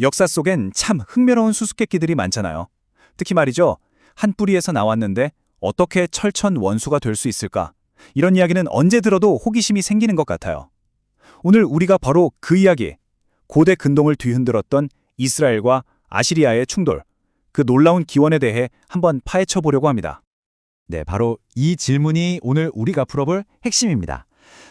역사 속엔 참 흥미로운 수수께끼들이 많잖아요. 특히 말이죠. 한 뿌리에서 나왔는데 어떻게 철천 원수가 될 수 있을까? 이런 이야기는 언제 들어도 호기심이 생기는 것 같아요. 오늘 우리가 바로 그 이야기, 고대 근동을 뒤흔들었던 이스라엘과 아시리아의 충돌, 그 놀라운 기원에 대해 한번 파헤쳐 보려고 합니다. 네, 바로 이 질문이 오늘 우리가 풀어볼 핵심입니다.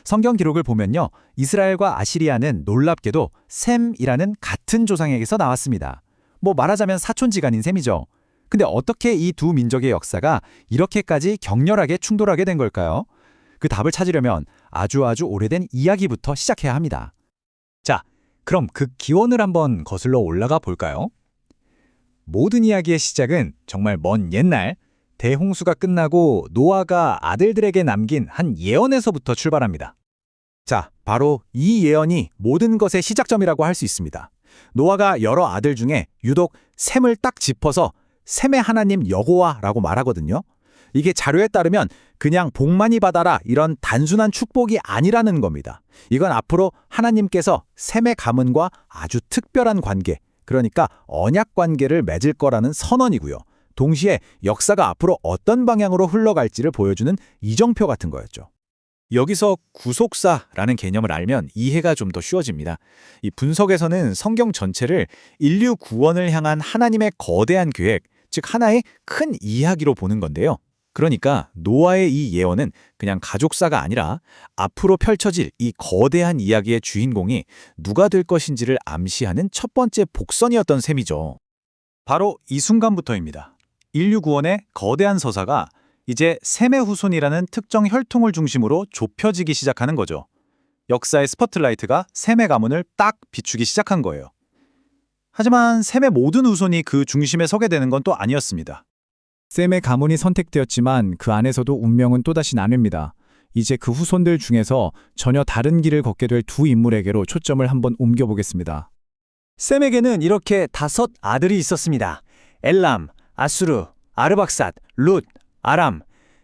성경 기록을 보면요, 이스라엘과 아시리아는 놀랍게도 셈이라는 같은 조상에게서 나왔습니다. 뭐 말하자면 사촌지간인 셈이죠. 근데 어떻게 이 두 민족의 역사가 이렇게까지 격렬하게 충돌하게 된 걸까요? 그 답을 찾으려면 아주 오래된 이야기부터 시작해야 합니다. 자, 그럼 그 기원을 한번 거슬러 올라가 볼까요? 모든 이야기의 시작은 정말 먼 옛날, 대홍수가 끝나고 노아가 아들들에게 남긴 한 예언에서부터 출발합니다. 자, 바로 이 예언이 모든 것의 시작점이라고 할 수 있습니다. 노아가 여러 아들 중에 유독 셈을 딱 짚어서 셈의 하나님 여호와라고 말하거든요. 이게 자료에 따르면 그냥 복 많이 받아라 이런 단순한 축복이 아니라는 겁니다. 이건 앞으로 하나님께서 셈의 가문과 아주 특별한 관계, 그러니까 언약 관계를 맺을 거라는 선언이고요. 동시에 역사가 앞으로 어떤 방향으로 흘러갈지를 보여주는 이정표 같은 거였죠. 여기서 구속사라는 개념을 알면 이해가 좀 더 쉬워집니다. 이 분석에서는 성경 전체를 인류 구원을 향한 하나님의 거대한 계획, 즉 하나의 큰 이야기로 보는 건데요. 그러니까 노아의 이 예언은 그냥 가족사가 아니라 앞으로 펼쳐질 이 거대한 이야기의 주인공이 누가 될 것인지를 암시하는 첫 번째 복선이었던 셈이죠. 바로 이 순간부터입니다. 인류 구원의 거대한 서사가 이제 셈의 후손이라는 특정 혈통을 중심으로 좁혀지기 시작하는 거죠. 역사의 스포트라이트가 셈의 가문을 딱 비추기 시작한 거예요. 하지만 셈의 모든 후손이 그 중심에 서게 되는 건 또 아니었습니다. 셈의 가문이 선택되었지만 그 안에서도 운명은 또다시 나뉩니다. 이제 그 후손들 중에서 전혀 다른 길을 걷게 될 두 인물에게로 초점을 한번 옮겨보겠습니다. 셈에게는 이렇게 5 아들이 있었습니다. 엘람, 아수르, 아르박삿, 룻, 아람.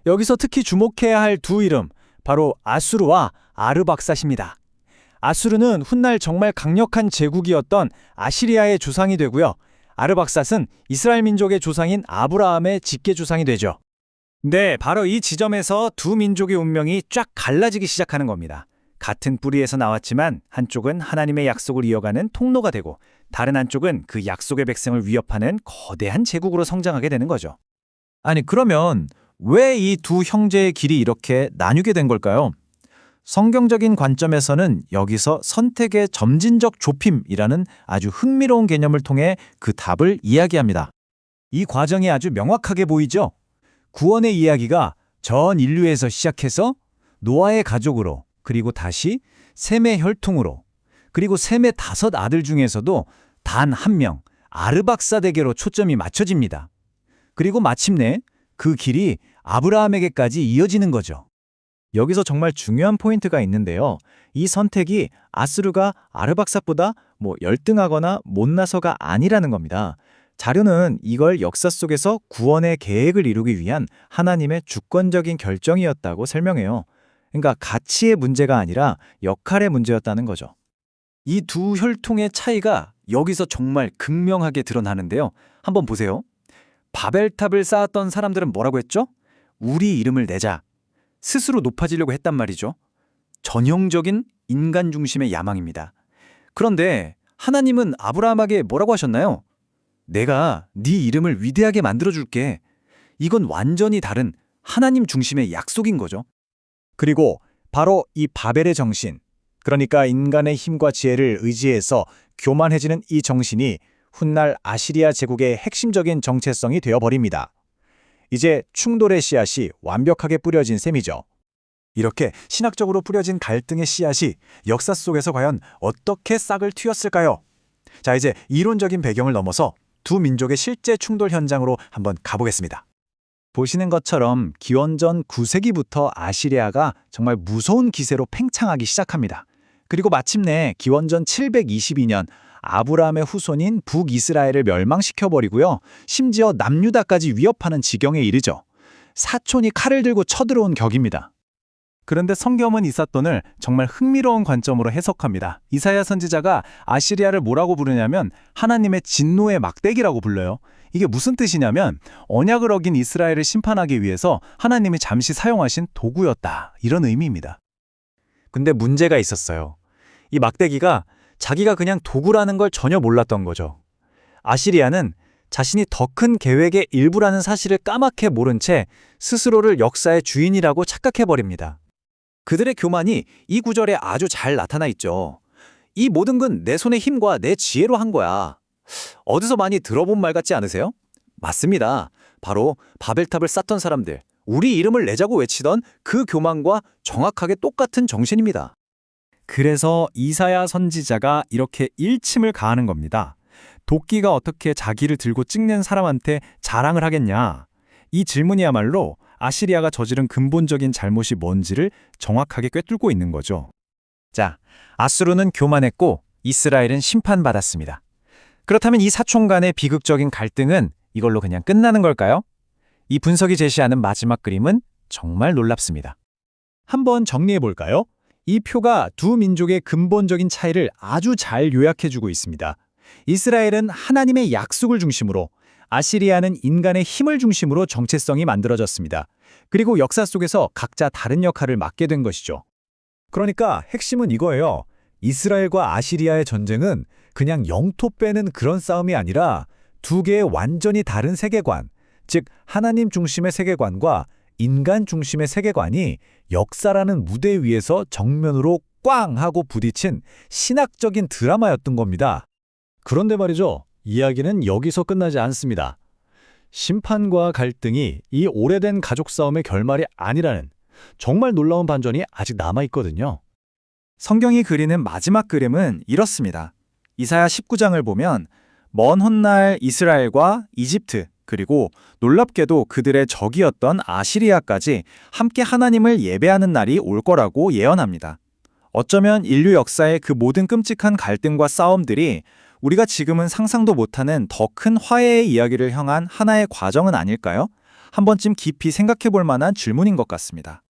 여기서 특히 주목해야 할 두 이름, 바로 아수르와 아르박삿입니다. 아수르는 훗날 정말 강력한 제국이었던 아시리아의 조상이 되고요. 아르박삿은 이스라엘 민족의 조상인 아브라함의 직계 조상이 되죠. 네, 바로 이 지점에서 두 민족의 운명이 쫙 갈라지기 시작하는 겁니다. 같은 뿌리에서 나왔지만 한쪽은 하나님의 약속을 이어가는 통로가 되고 다른 한쪽은 그 약속의 백성을 위협하는 거대한 제국으로 성장하게 되는 거죠. 아니, 그러면 왜 이 두 형제의 길이 이렇게 나뉘게 된 걸까요? 성경적인 관점에서는 여기서 선택의 점진적 좁힘이라는 아주 흥미로운 개념을 통해 그 답을 이야기합니다. 이 과정이 아주 명확하게 보이죠? 구원의 이야기가 전 인류에서 시작해서 노아의 가족으로, 그리고 다시 셈의 혈통으로, 그리고 셈의 5 아들 중에서도 단 한 명, 아르박삿에게로 초점이 맞춰집니다. 그리고 마침내 그 길이 아브라함에게까지 이어지는 거죠. 여기서 정말 중요한 포인트가 있는데요. 이 선택이 아수르가 아르박삿보다 열등하거나 못나서가 아니라는 겁니다. 자료는 이걸 역사 속에서 구원의 계획을 이루기 위한 하나님의 주권적인 결정이었다고 설명해요. 그러니까 가치의 문제가 아니라 역할의 문제였다는 거죠. 이 두 혈통의 차이가 여기서 정말 극명하게 드러나는데요. 한번 보세요. 바벨탑을 쌓았던 사람들은 뭐라고 했죠? 우리 이름을 내자. 스스로 높아지려고 했단 말이죠. 전형적인 인간 중심의 야망입니다. 그런데 하나님은 아브라함에게 뭐라고 하셨나요? 내가 네 이름을 위대하게 만들어줄게. 이건 완전히 다른 하나님 중심의 약속인 거죠. 그리고 바로 이 바벨의 정신, 그러니까 인간의 힘과 지혜를 의지해서 교만해지는 이 정신이 훗날 아시리아 제국의 핵심적인 정체성이 되어버립니다. 이제 충돌의 씨앗이 완벽하게 뿌려진 셈이죠. 이렇게 신학적으로 뿌려진 갈등의 씨앗이 역사 속에서 과연 어떻게 싹을 틔웠을까요? 자, 이제 이론적인 배경을 넘어서 두 민족의 실제 충돌 현장으로 한번 가보겠습니다. 보시는 것처럼 기원전 9세기부터 아시리아가 정말 무서운 기세로 팽창하기 시작합니다. 그리고 마침내 기원전 722년 아브라함의 후손인 북이스라엘을 멸망시켜버리고요. 심지어 남유다까지 위협하는 지경에 이르죠. 사촌이 칼을 들고 쳐들어온 격입니다. 그런데 성경은 이 사건을 정말 흥미로운 관점으로 해석합니다. 이사야 선지자가 아시리아를 뭐라고 부르냐면 하나님의 진노의 막대기라고 불러요. 이게 무슨 뜻이냐면 언약을 어긴 이스라엘을 심판하기 위해서 하나님이 잠시 사용하신 도구였다. 이런 의미입니다. 근데 문제가 있었어요. 이 막대기가 자기가 그냥 도구라는 걸 전혀 몰랐던 거죠. 아시리아는 자신이 더 큰 계획의 일부라는 사실을 까맣게 모른 채 스스로를 역사의 주인이라고 착각해버립니다. 그들의 교만이 이 구절에 아주 잘 나타나 있죠. 이 모든 건 내 손의 힘과 내 지혜로 한 거야. 어디서 많이 들어본 말 같지 않으세요? 맞습니다. 바로 바벨탑을 쌓던 사람들, 우리 이름을 내자고 외치던 그 교만과 정확하게 똑같은 정신입니다. 그래서 이사야 선지자가 이렇게 일침을 가하는 겁니다. 도끼가 어떻게 자기를 들고 찍는 사람한테 자랑을 하겠냐? 이 질문이야말로 아시리아가 저지른 근본적인 잘못이 뭔지를 정확하게 꿰뚫고 있는 거죠. 자, 아수르는 교만했고 이스라엘은 심판받았습니다. 그렇다면 이 사촌 간의 비극적인 갈등은 이걸로 그냥 끝나는 걸까요? 이 분석이 제시하는 마지막 그림은 정말 놀랍습니다. 한번 정리해 볼까요? 이 표가 두 민족의 근본적인 차이를 아주 잘 요약해주고 있습니다. 이스라엘은 하나님의 약속을 중심으로, 아시리아는 인간의 힘을 중심으로 정체성이 만들어졌습니다. 그리고 역사 속에서 각자 다른 역할을 맡게 된 것이죠. 그러니까 핵심은 이거예요. 이스라엘과 아시리아의 전쟁은 그냥 영토 빼는 그런 싸움이 아니라 두 개의 완전히 다른 세계관, 즉 하나님 중심의 세계관과 인간 중심의 세계관이 역사라는 무대 위에서 정면으로 꽝 하고 부딪힌 신학적인 드라마였던 겁니다. 그런데 말이죠. 이야기는 여기서 끝나지 않습니다. 심판과 갈등이 이 오래된 가족 싸움의 결말이 아니라는 정말 놀라운 반전이 아직 남아있거든요. 성경이 그리는 마지막 그림은 이렇습니다. 이사야 19장을 보면 먼 훗날 이스라엘과 이집트 그리고 놀랍게도 그들의 적이었던 아시리아까지 함께 하나님을 예배하는 날이 올 거라고 예언합니다. 어쩌면 인류 역사의 그 모든 끔찍한 갈등과 싸움들이 우리가 지금은 상상도 못하는 더 큰 화해의 이야기를 향한 하나의 과정은 아닐까요? 한 번쯤 깊이 생각해 볼 만한 질문인 것 같습니다.